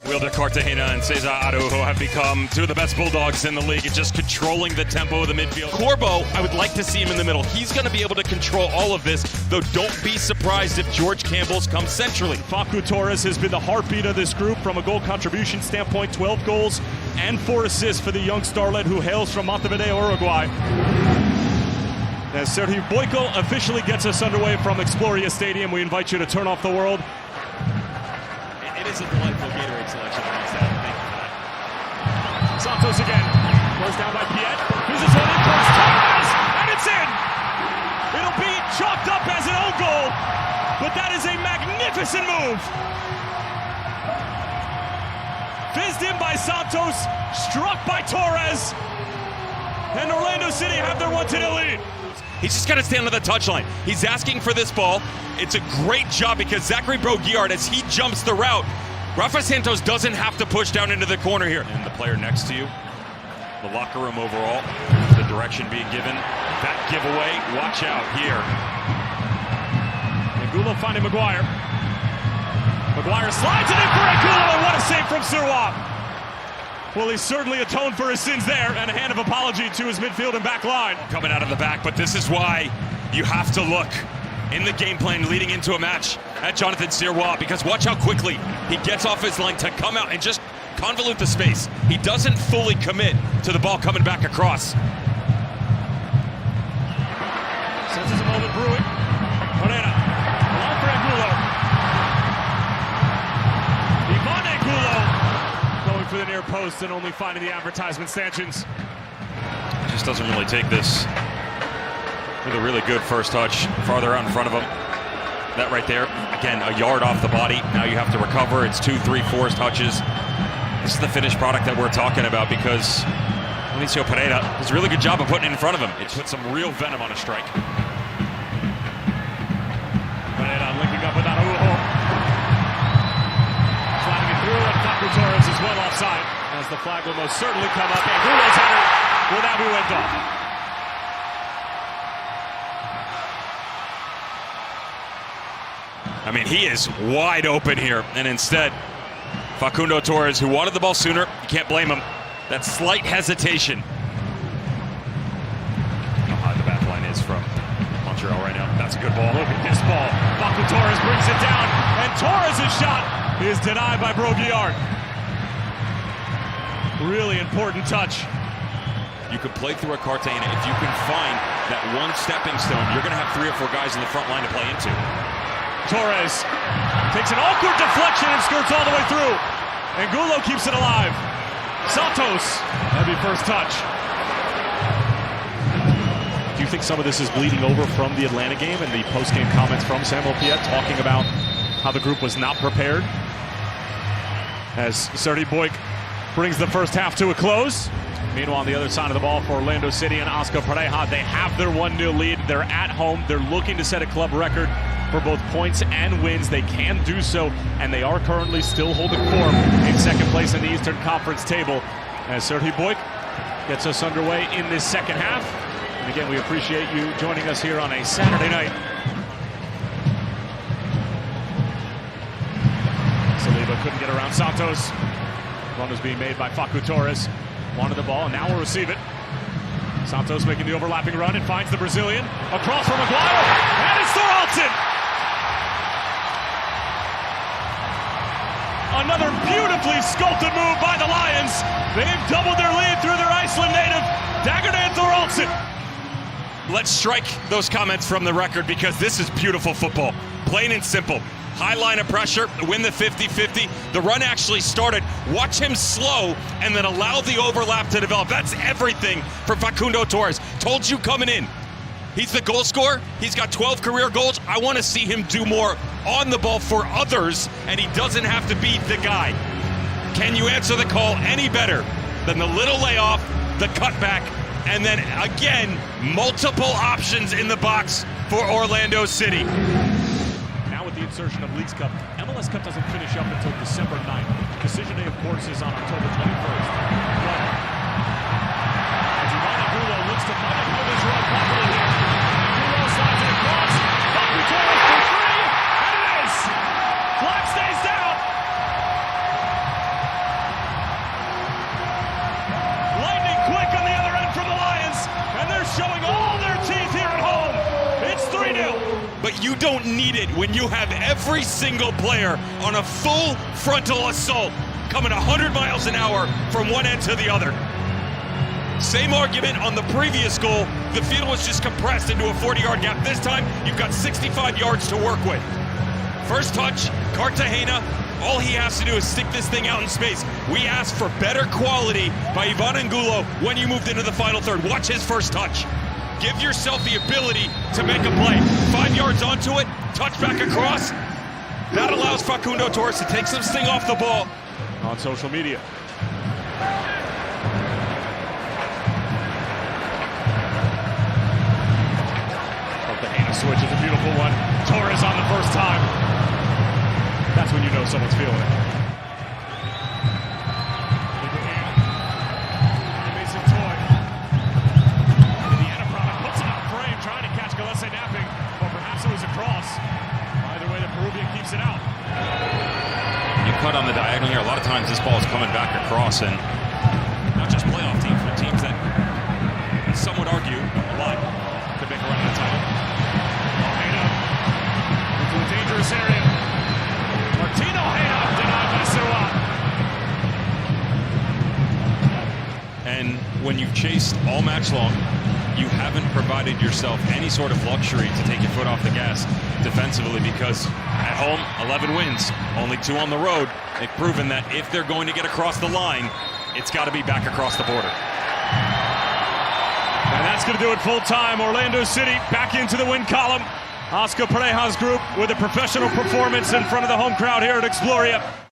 Wilder Cartagena and Cesar Araujo have become two of the best Bulldogs in the league at just controlling the tempo of the midfield. Corbo, I would like to see him in the middle. He's going to be able to control all of this, though don't be surprised if George Campbell's come centrally. Facundo Torres has been the heartbeat of this group from a goal contribution standpoint. 12 goals and 4 assists for the young starlet who hails from Montevideo, Uruguay. As Sergio Boyko officially gets us underway from Exploria Stadium, we invite you to turn off the world. It is a delightful Gatorade selection. Thank you for that. Santos again. Goes down by Piet. Here's his one in towards Torres, and it's in! It'll be chalked up as an own goal, but that is a magnificent move. Fizzed in by Santos, struck by Torres, and Orlando City have their 1-0 lead. He's just got to stand on the touchline. He's asking for this ball. It's a great job because Zachary Broguillard, as he jumps the route, Rafa Santos doesn't have to push down into the corner here. And the player next to you, the locker room overall, the direction being given. That giveaway, watch out here. Angulo finding Maguire. Maguire slides it in for Angulo, and what a save from Sirois. Well, he certainly atoned for his sins there, and a hand of apology to his midfield and back line. Coming out of the back, but this is why you have to look in the game plan leading into a match at Jonathan Sirois, because watch how quickly he gets off his line to come out and just convolute the space. He doesn't fully commit to the ball coming back across. Senses a moment brewing. Pereira, along for Angulo. Iván Angulo going for the near post and only finding the advertisement stanchions. Just doesn't really take this with a really good first touch farther out in front of him. That right there, again, a yard off the body. Now you have to recover. It's 2, 3, 4 touches. This is the finished product that we're talking about because Alicio Pereira does a really good job of putting it in front of him. It puts some real venom on a strike. Pereira linking up with Araujo. Sliding it through, and Facundo Torres is well offside. As the flag will most certainly come up. Angulo's header will now be went off. I mean, he is wide open here, and instead, Facundo Torres, who wanted the ball sooner, you can't blame him. That slight hesitation. How high the back line is from Montreal right now. That's a good ball. Look at this ball. Facundo Torres brings it down, and Torres' shot is denied by Broguillard. Really important touch. You could play through a Cartagena if you can find that one stepping stone. You're going to have 3 or 4 guys in the front line to play into. Torres takes an awkward deflection and skirts all the way through. Angulo keeps it alive. Santos, heavy first touch. Do you think some of this is bleeding over from the Atlanta game and the post-game comments from Samuel Piet talking about how the group was not prepared? As Sergio Boyko brings the first half to a close. Meanwhile, on the other side of the ball for Orlando City and Oscar Pareja, they have their 1-0 lead. They're at home. They're looking to set a club record for both points and wins. They can do so, and they are currently still holding form in second place in the Eastern Conference table. As Sergio Boyko gets us underway in this second half. And again, we appreciate you joining us here on a Saturday night. Saliba couldn't get around Santos. Run was being made by Facundo Torres. Wanted the ball, and now will receive it. Santos making the overlapping run and finds the Brazilian. Across from Maguire, and it's Thórhallsson! Another beautifully sculpted move by the Lions. They've doubled their lead through their Iceland native, Dagur and Thórhallsson. Let's strike those comments from the record because this is beautiful football. Plain and simple. High line of pressure, win the 50-50. The run actually started. Watch him slow and then allow the overlap to develop. That's everything for Facundo Torres. Told you coming in. He's the goal scorer. He's got 12 career goals. I want to see him do more on the ball for others, and he doesn't have to be the guy. Can you answer the call any better than the little layoff, the cutback, and then again, multiple options in the box for Orlando City. The insertion of Leagues Cup. MLS Cup doesn't finish up until December 9th. Decision day, of course, is on October 21st. But as Iván Angulo looks to find out his run properly here. Angulo slides it across. Facundo Torres for 3, and it is! Flag stays down. but you don't need it when you have every single player on a full frontal assault coming 100 miles an hour from one end to the other. Same argument on the previous goal. The field was just compressed into a 40-yard gap. This time, you've got 65 yards to work with. First touch, Cartagena. All he has to do is stick this thing out in space. We asked for better quality by Iván Angulo when you moved into the final third. Watch his first touch. Give yourself the ability to make a play. 5 yards onto it, touch back across. That allows Facundo Torres to take some sting off the ball. On social media. Cartagena switch is a beautiful one. Torres on the first time. That's when you know someone's feeling it. Amazing toy. Indiana product puts it out of frame, trying to catch Gallese napping, or perhaps it was a cross. Either way, the Peruvian keeps it out. You cut on the diagonal here. A lot of times this ball is coming back across, and not just playoff teams, but teams that some would argue a lot could make a run at the title. Ojeda into a dangerous area. Martino Ojeda denied by Sirois. And when you've chased all match long, you haven't provided yourself any sort of luxury to take your foot off the gas defensively, because at home, 11 wins, only 2 on the road. They've proven that if they're going to get across the line, it's got to be back across the border. And that's going to do it full time. Orlando City back into the win column. Oscar Pareja's group with a professional performance in front of the home crowd here at Exploria.